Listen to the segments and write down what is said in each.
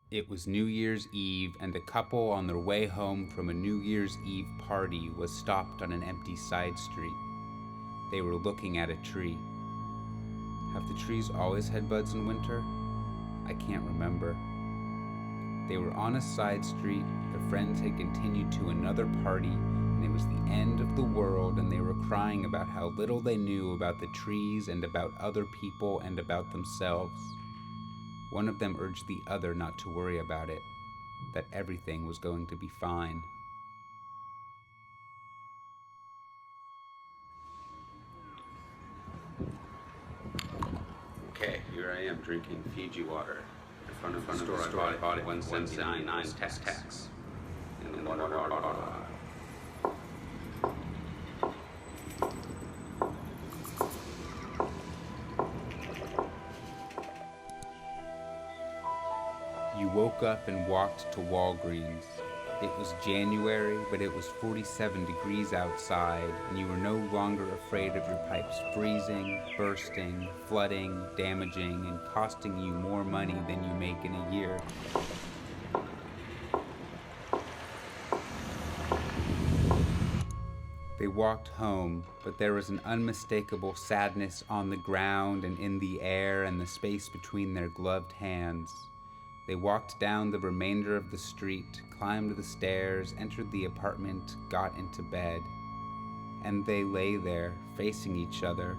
It was New Year's Eve, and a couple on their way home from a New Year's Eve party was stopped on an empty side street. They were looking at a tree. Have the trees always had buds in winter? I can't remember. They were on a side street, their friends had continued to another party, and it was the end of the world, and they were crying about how little they knew about the trees and about other people and about themselves. One of them urged the other not to worry about it, that everything was going to be fine. Okay, here I am drinking Fiji water in front of the store. I bought it $1.79 tax. In the water bottle. You woke up and walked to Walgreens. It was January, but it was 47 degrees outside, and you were no longer afraid of your pipes freezing, bursting, flooding, damaging, and costing you more money than you make in a year. They walked home, but there was an unmistakable sadness on the ground and in the air and the space between their gloved hands. They walked down the remainder of the street, climbed the stairs, entered the apartment, got into bed. And they lay there, facing each other,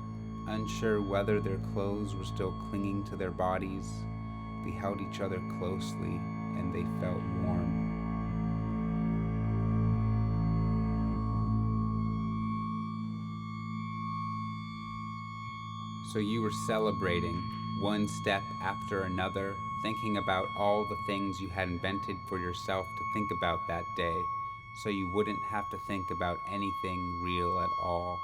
unsure whether their clothes were still clinging to their bodies. They held each other closely, and they felt warm. So you were celebrating, one step after another, thinking about all the things you had invented for yourself to think about that day, so you wouldn't have to think about anything real at all.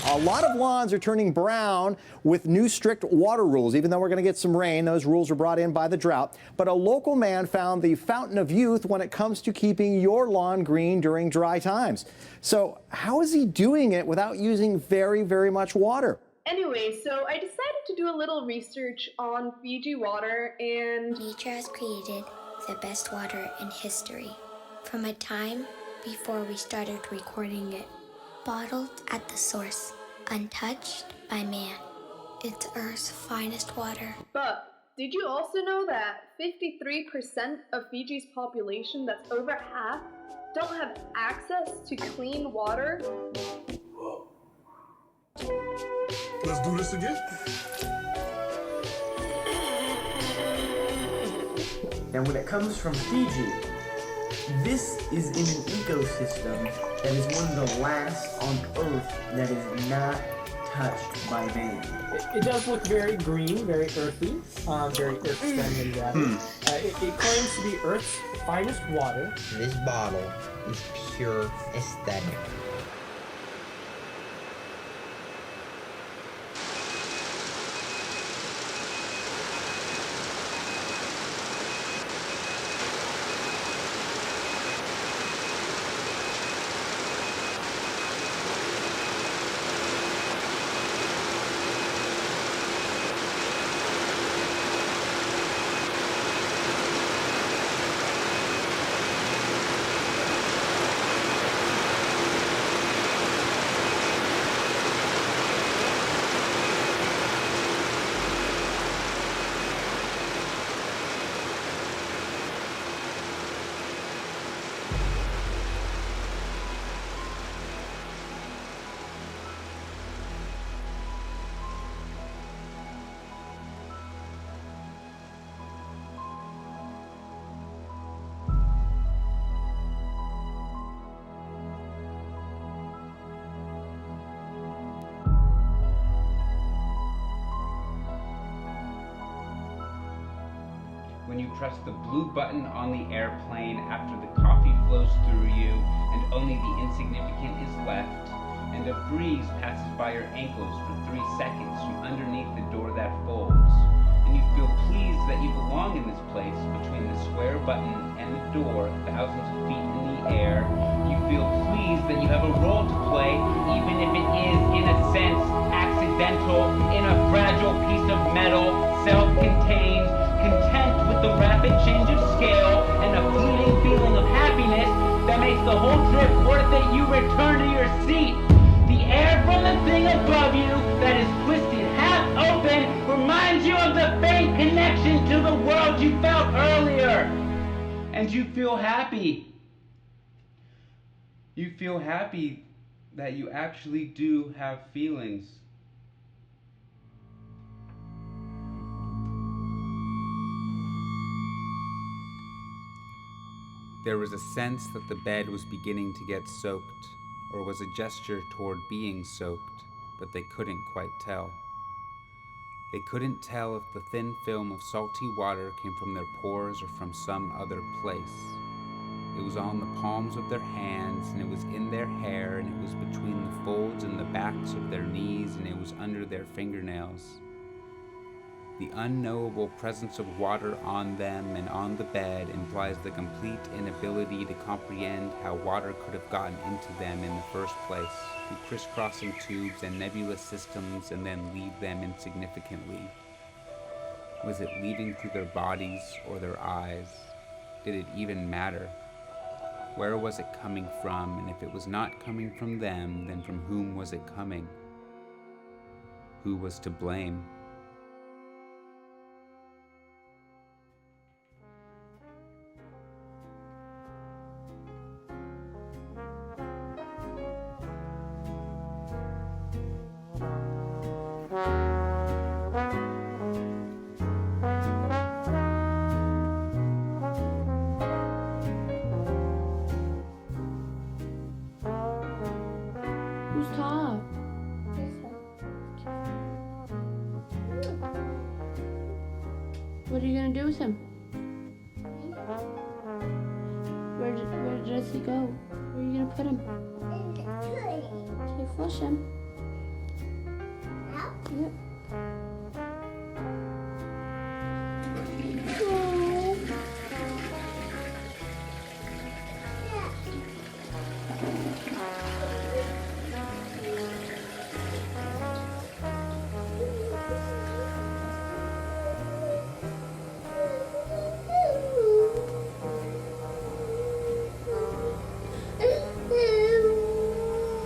A lot of lawns are turning brown with new strict water rules. Even though we're going to get some rain, those rules were brought in by the drought. But a local man found the fountain of youth when it comes to keeping your lawn green during dry times. So how is he doing it without using very, very much water? Anyway, so I decided to do a little research on Fiji water, and nature has created the best water in history from a time before we started recording it. Bottled at the source, untouched by man. It's Earth's finest water. But did you also know that 53% of Fiji's population, that's over half, don't have access to clean water? Whoa. Let's do this again. And when it comes from Fiji, this is in an ecosystem that is one of the last on Earth that is not touched by man. It does look very green, very earthy, very earth-friendly rather. It claims to be Earth's finest water. This bottle is pure aesthetic. When you press the blue button on the airplane after the coffee flows through you and only the insignificant is left, and a breeze passes by your ankles for 3 seconds from underneath the door that folds, and you feel pleased that you belong in this place between the square button and the door thousands of feet in the air. You feel pleased that you have a role to play, even if it is, in a sense, accidental, in a fragile piece of metal, self-contained, content with the rapid change of scale and a fleeting feeling of happiness that makes the whole trip worth it, you return to your seat. The air from the thing above you that is twisted half open reminds you of the faint connection to the world you felt earlier. And you feel happy. You feel happy that you actually do have feelings. There was a sense that the bed was beginning to get soaked, or was a gesture toward being soaked, but they couldn't quite tell. They couldn't tell if the thin film of salty water came from their pores or from some other place. It was on the palms of their hands, and it was in their hair, and it was between the folds and the backs of their knees, and it was under their fingernails. The unknowable presence of water on them and on the bed implies the complete inability to comprehend how water could have gotten into them in the first place, through crisscrossing tubes and nebulous systems, and then leave them insignificantly. Was it leaving through their bodies or their eyes? Did it even matter? Where was it coming from? And if it was not coming from them, then from whom was it coming? Who was to blame? Who's top? What are you gonna do with him? Where does he go? Where are you gonna put him? Okay, flush him. Yep.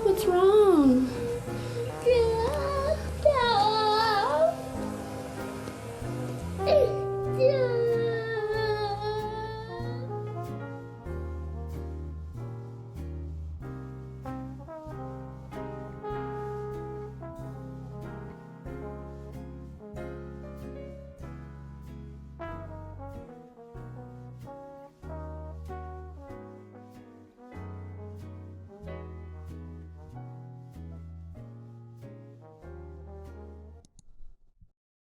What's wrong?